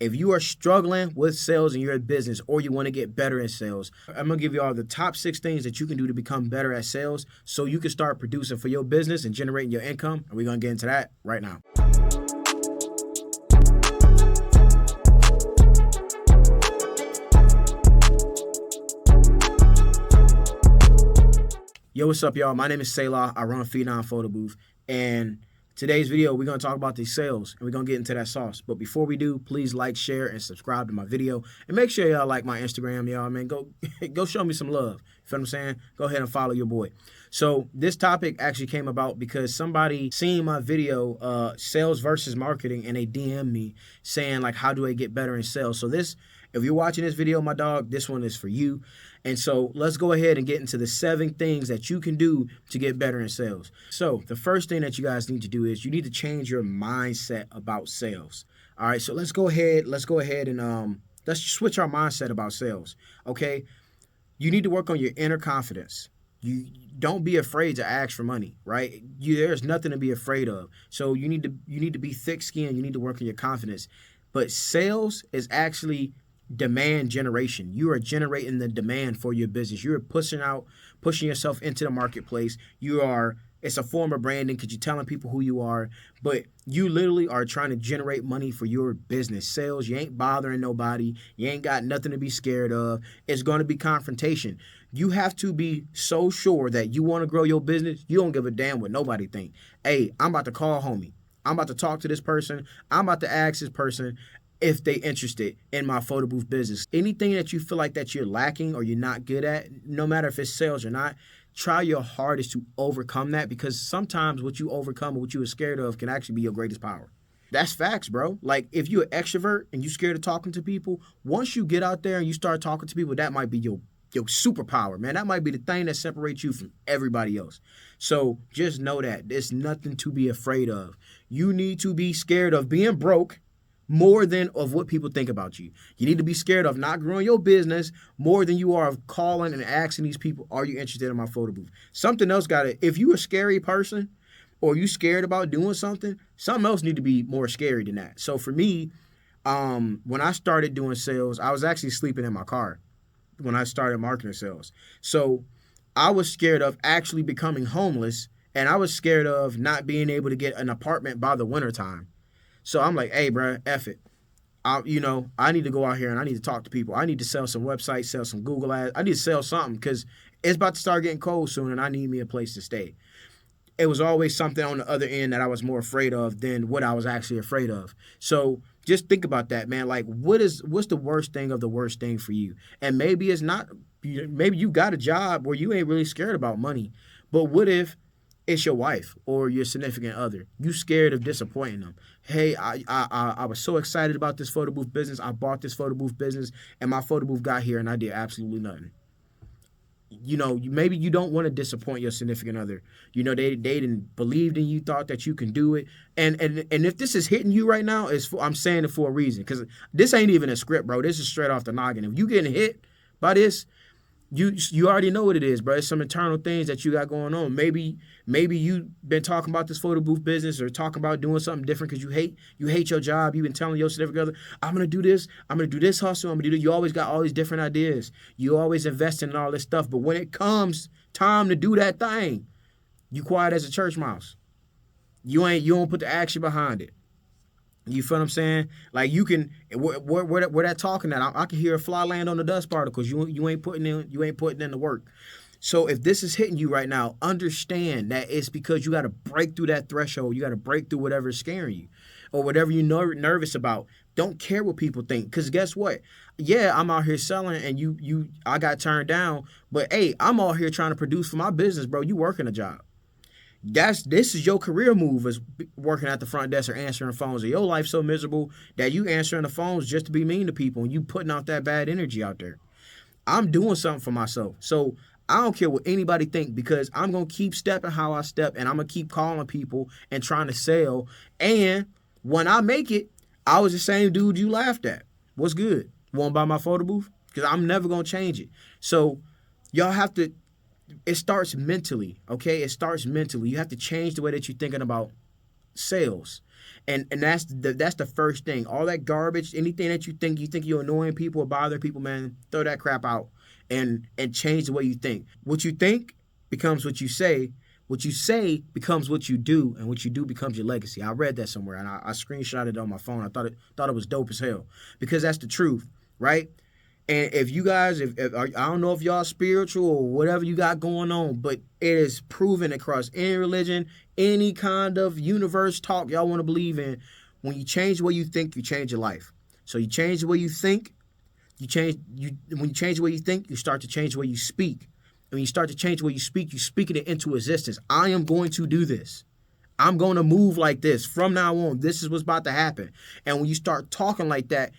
If you are struggling with sales in your business or you want to get better in sales, I'm going to give you all the top 6 things that you can do to become better at sales so you can start producing for your business and generating your income. And we're going to get into that right now. Yo, what's up, y'all? My name is Selah. I run Phenom Photo Booth. And today's video, we're going to talk about these sales, and we're going to get into that sauce. But before we do, please like, share, and subscribe to my video. And make sure y'all like my Instagram, y'all, man. Go show me some love. You feel what I'm saying? Go ahead and follow your boy. So this topic actually came about because somebody seen my video, sales versus marketing, and they DM me saying, like, how do I get better in sales? So this, if you're watching this video, my dog, this one is for you. And so let's go ahead and get into the 7 things that you can do to get better in sales. So the first thing that you guys need to do is you need to change your mindset about sales. All right, so let's go ahead and let's switch our mindset about sales. Okay, you need to work on your inner confidence. You don't be afraid to ask for money, right? There's nothing to be afraid of. So you need to be thick-skinned. You need to work on your confidence. But sales is actually demand generation. You are generating the demand for your business. You're pushing yourself into the marketplace. It's a form of branding because you're telling people who you are, but you literally are trying to generate money for your business. Sales, you ain't bothering nobody. You ain't got nothing to be scared of. It's going to be confrontation. You have to be so sure that you want to grow your business. You don't give a damn what nobody think. Hey, I'm about to call homie. I'm about to talk to this person. I'm about to ask this person if they interested in my photo booth business. Anything that you feel like that you're lacking or you're not good at, no matter if it's sales or not, try your hardest to overcome that, because sometimes what you overcome or what you are scared of can actually be your greatest power. That's facts, bro. Like, if you're an extrovert and you're scared of talking to people, once you get out there and you start talking to people, that might be your superpower, man. That might be the thing that separates you from everybody else. So just know that there's nothing to be afraid of. You need to be scared of being broke more than of what people think about you. You need to be scared of not growing your business more than you are of calling and asking these people, are you interested in my photo booth? Something else if you a scary person or you scared about doing something else need to be more scary than that. So for me, when I started doing sales, I was actually sleeping in my car when I started marketing sales. So I was scared of actually becoming homeless, and I was scared of not being able to get an apartment by the wintertime. So I'm like, hey, bro, F it. I need to go out here and I need to talk to people. I need to sell some websites, sell some Google ads. I need to sell something because it's about to start getting cold soon and I need me a place to stay. It was always something on the other end that I was more afraid of than what I was actually afraid of. So just think about that, man. Like, what's the worst thing of the worst thing for you? And maybe it's not, maybe you got a job where you ain't really scared about money. But what if it's your wife or your significant other? You scared of disappointing them. Hey, I was so excited about this photo booth business. I bought this photo booth business and my photo booth got here and I did absolutely nothing. Maybe you don't want to disappoint your significant other. They didn't believe in you, thought that you can do it. And if this is hitting you right now, I'm saying it for a reason, because this ain't even a script, bro. This is straight off the noggin. If you getting hit by this, you already know what it is, bro. It's some internal things that you got going on. Maybe you been talking about this photo booth business or talking about doing something different because you hate your job. You've been telling your significant other, I'm gonna do this hustle, I'm gonna do this. You always got all these different ideas. You always investing in all this stuff, but when it comes time to do that thing, you quiet as a church mouse. You don't put the action behind it. You feel what I'm saying? Like, you can, where that talking at, I can hear a fly land on the dust particles. You ain't putting in the work. So if this is hitting you right now, understand that it's because you got to break through that threshold. You got to break through whatever is scaring you or whatever you're nervous about. Don't care what people think, because guess what? Yeah, I'm out here selling and I got turned down, but hey, I'm out here trying to produce for my business, bro. You working a job. This is your career move, is working at the front desk or answering phones. Or your life's so miserable that you answering the phones just to be mean to people and you putting out that bad energy out there. I'm doing something for myself. So I don't care what anybody think, because I'm going to keep stepping how I step, and I'm going to keep calling people and trying to sell. And when I make it, I was the same dude you laughed at. What's good? Want to buy my photo booth? Because I'm never going to change it. So y'all have to, it starts mentally, okay? It starts mentally. You have to change the way that you're thinking about sales. And that's the first thing. All that garbage, anything that you think you're annoying people or bothering people, man, throw that crap out and change the way you think. What you think becomes what you say. What you say becomes what you do, and what you do becomes your legacy. I read that somewhere, and I screenshotted it on my phone. I thought it was dope as hell, because that's the truth, right? And if you guys, if I don't know if y'all spiritual or whatever you got going on, but it is proven across any religion, any kind of universe talk y'all want to believe in, when you change the way you think, you change your life. So you change the way you think, when you change the way you think, you start to change the way you speak. And when you start to change the way you speak, you're speaking it into existence. I am going to do this. I'm going to move like this. From now on, this is what's about to happen. And when you start talking like that,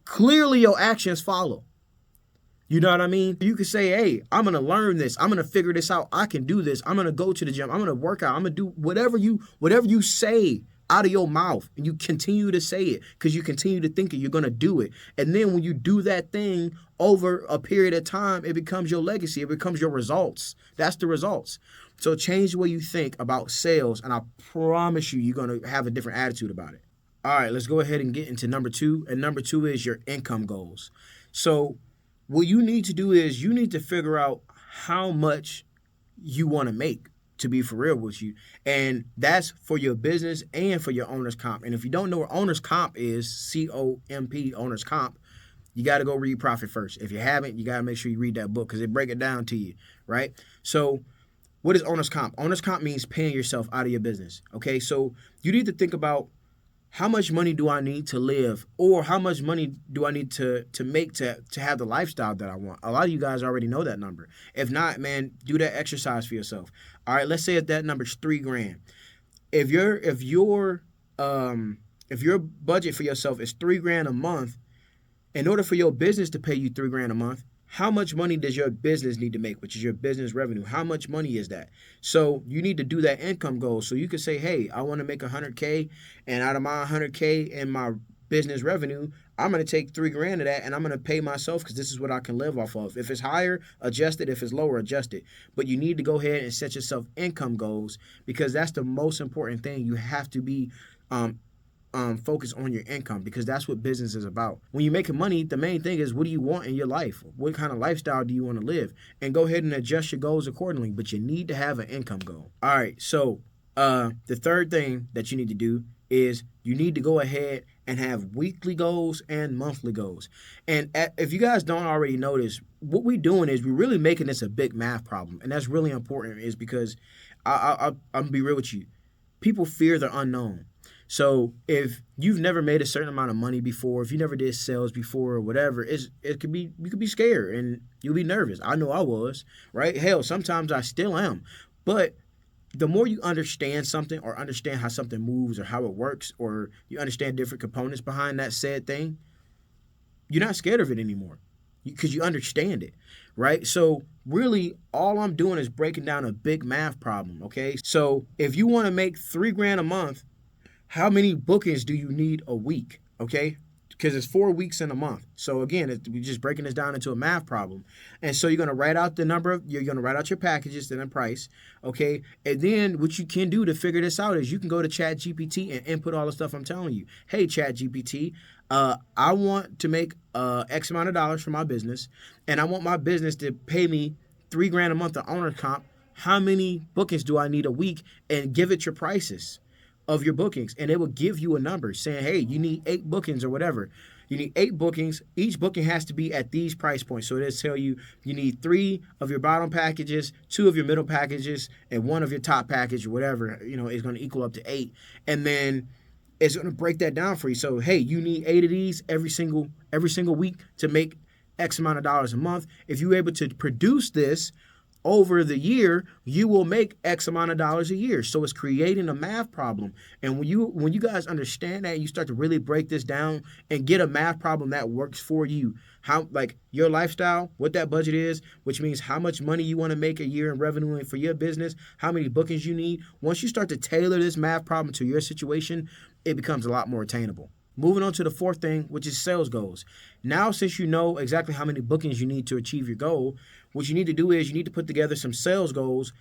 clearly your actions follow. You know what I mean? You can say, hey, I'm going to learn this. I'm going to figure this out. I can do this. I'm going to go to the gym. I'm going to work out. I'm going to do whatever you say out of your mouth, and you continue to say it because you continue to think it, you're going to do it. And then when you do that thing over a period of time, it becomes your legacy. It becomes your results. That's the results. So change the way you think about sales, and I promise you're going to have a different attitude about it. All right, let's go ahead and get into number 2. And number 2 is your income goals. So what you need to do is you need to figure out how much you want to make, to be for real with you. And that's for your business and for your owner's comp. And if you don't know what owner's comp is, COMP, owner's comp, you got to go read Profit First. If you haven't, you got to make sure you read that book because they break it down to you, right? So what is owner's comp? Owner's comp means paying yourself out of your business, okay? So you need to think about, how much money do I need to live, or how much money do I need to make to have the lifestyle that I want? A lot of you guys already know that number. If not, man, do that exercise for yourself. All right, let's say if that number's $3,000. If your budget for yourself is $3,000 a month, in order for your business to pay you $3,000 a month, how much money does your business need to make, which is your business revenue? How much money is that? So you need to do that income goal. So you can say, hey, I want to make $100K, and out of my $100K in my business revenue, I'm going to take $3,000 of that, and I'm going to pay myself because this is what I can live off of. If it's higher, adjust it. If it's lower, adjust it. But you need to go ahead and set yourself income goals, because that's the most important thing. You have to be focus on your income, because that's what business is about. When you're making money, the main thing is, what do you want in your life? What kind of lifestyle do you want to live? And go ahead and adjust your goals accordingly, but you need to have an income goal. All right, so the third thing that you need to do is you need to go ahead and have weekly goals and monthly goals. And if you guys don't already notice, what we're doing is we're really making this a big math problem, and that's really important, is because I'm going to be real with you. People fear the unknown. So if you've never made a certain amount of money before, if you never did sales before or whatever, you could be scared and you'll be nervous. I know I was, right? Hell, sometimes I still am. But the more you understand something, or understand how something moves or how it works, or you understand different components behind that said thing, you're not scared of it anymore because you understand it, right? So really all I'm doing is breaking down a big math problem, okay? So if you want to make $3,000 a month, how many bookings do you need a week, okay? Because it's 4 weeks in a month. So again, we're just breaking this down into a math problem. And so you're going to write out you're going to write out your packages and the price, okay? And then what you can do to figure this out is you can go to ChatGPT and input all the stuff I'm telling you. Hey, ChatGPT, I want to make X amount of dollars for my business, and I want my business to pay me $3,000 a month of owner comp. How many bookings do I need a week? And give it your prices of your bookings, and it will give you a number saying, hey, you need 8 bookings or whatever. You need 8 bookings. Each booking has to be at these price points. So it'll tell you need 3 of your bottom packages, 2 of your middle packages, and 1 of your top package or whatever, is going to equal up to 8. And then it's going to break that down for you. So, hey, you need 8 of these every single week to make X amount of dollars a month. If you're able to produce this over the year, you will make X amount of dollars a year. So it's creating a math problem. And when you guys understand that, you start to really break this down and get a math problem that works for you. How, like, your lifestyle, what that budget is, which means how much money you want to make a year in revenue for your business, how many bookings you need. Once you start to tailor this math problem to your situation, it becomes a lot more attainable. Moving on to the fourth thing, which is sales goals. Now, since you know exactly how many bookings you need to achieve your goal, what you need to do is you need to put together some sales goals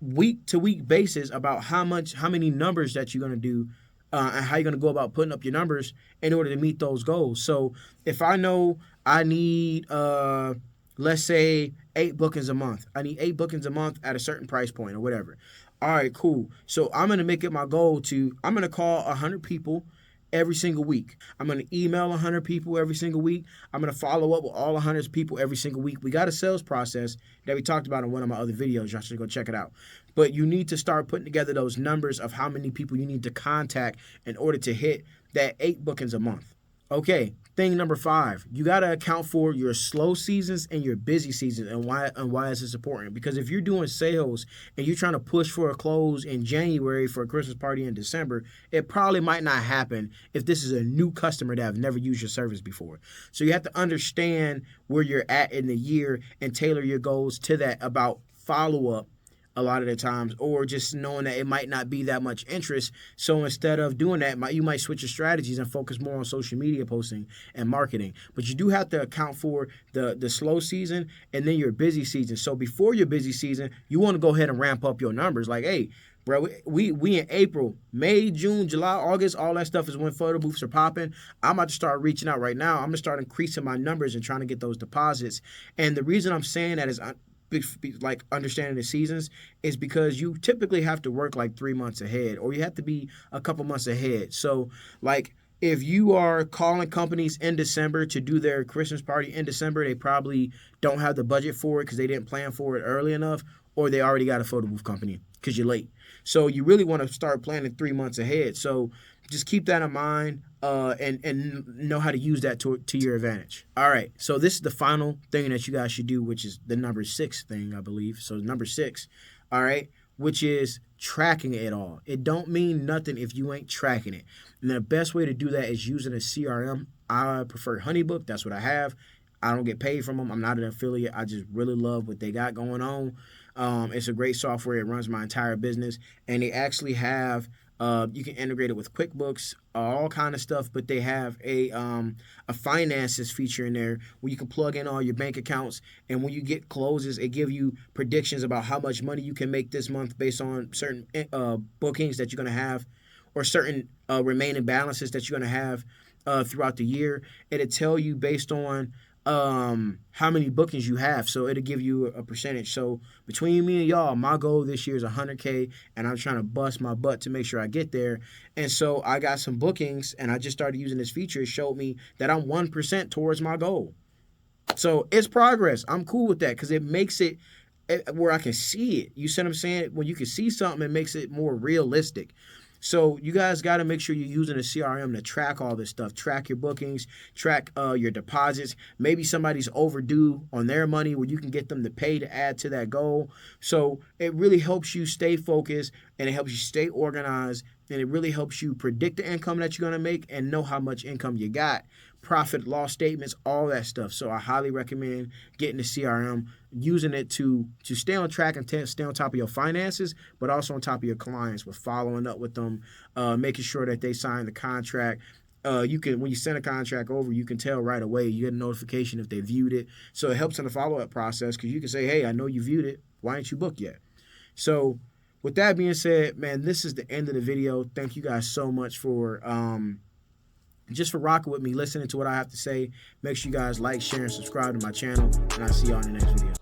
week to week basis about how many numbers that you're going to do, and how you're going to go about putting up your numbers in order to meet those goals. So if I know I need, let's say, 8 bookings a month, I need 8 bookings a month at a certain price point or whatever. All right, cool. So I'm going to make it my goal I'm going to call 100 people every single week. I'm going to email 100 people every single week. I'm going to follow up with all 100 people every single week. We got a sales process that we talked about in one of my other videos. Y'all should go check it out. But you need to start putting together those numbers of how many people you need to contact in order to hit that 8 bookings a month. Okay, thing number 5, you got to account for your slow seasons and your busy seasons. And why is this important? Because if you're doing sales and you're trying to push for a close in January for a Christmas party in December, it probably might not happen if this is a new customer that have never used your service before. So you have to understand where you're at in the year and tailor your goals to that about follow-up a lot of the times, or just knowing that it might not be that much interest. So instead of doing that, you might switch your strategies and focus more on social media posting and marketing. But you do have to account for the slow season and then your busy season. So before your busy season, you want to go ahead and ramp up your numbers. Like, hey, bro, we in April, May, June, July, August, all that stuff is when photo booths are popping. I'm about to start reaching out right now. I'm going to start increasing my numbers and trying to get those deposits. And the reason I'm saying that is like understanding the seasons is because you typically have to work like 3 months ahead, or you have to be a couple months ahead. So like if you are calling companies in December to do their Christmas party in December, they probably don't have the budget for it because they didn't plan for it early enough, or they already got a photo booth company because you're late. So you really want to start planning 3 months ahead. So just keep that in mind, and know how to use that to your advantage. All right, so this is the final thing that you guys should do, which is the number 6 thing, I believe. So number 6, all right, which is tracking it all. It don't mean nothing if you ain't tracking it. And the best way to do that is using a CRM. I prefer Honeybook. That's what I have. I don't get paid from them. I'm not an affiliate. I just really love what they got going on. It's a great software. It runs my entire business, and they actually have you can integrate it with QuickBooks, all kind of stuff, but they have a finances feature in there where you can plug in all your bank accounts, and when you get closes, it give you predictions about how much money you can make this month based on certain bookings that you're going to have, or certain remaining balances that you're going to have throughout the year. It'll tell you based on how many bookings you have, so it'll give you a percentage. So between me and y'all, my goal this year is 100K, and I'm trying to bust my butt to make sure I get there. And so I got some bookings, and I just started using this feature. It showed me that I'm 1% towards my goal. So it's progress. I'm cool with that because it makes it where I can see it. You see what I'm saying? When you can see something, it makes it more realistic. So you guys got to make sure you're using a CRM to track all this stuff. Track your bookings, track your deposits. Maybe somebody's overdue on their money where you can get them to pay to add to that goal. So it really helps you stay focused, and it helps you stay organized, and it really helps you predict the income that you're going to make and know how much income you got. Profit, loss statements, all that stuff. So I highly recommend getting the CRM, using it to stay on track and stay on top of your finances, but also on top of your clients with following up with them, making sure that they sign the contract. You can, when you send a contract over, you can tell right away. You get a notification if they viewed it. So it helps in the follow-up process because you can say, hey, I know you viewed it. Why ain't you booked yet? So with that being said, man, this is the end of the video. Thank you guys so much for just for rocking with me, listening to what I have to say. Make sure you guys like, share, and subscribe to my channel, and I'll see y'all in the next video.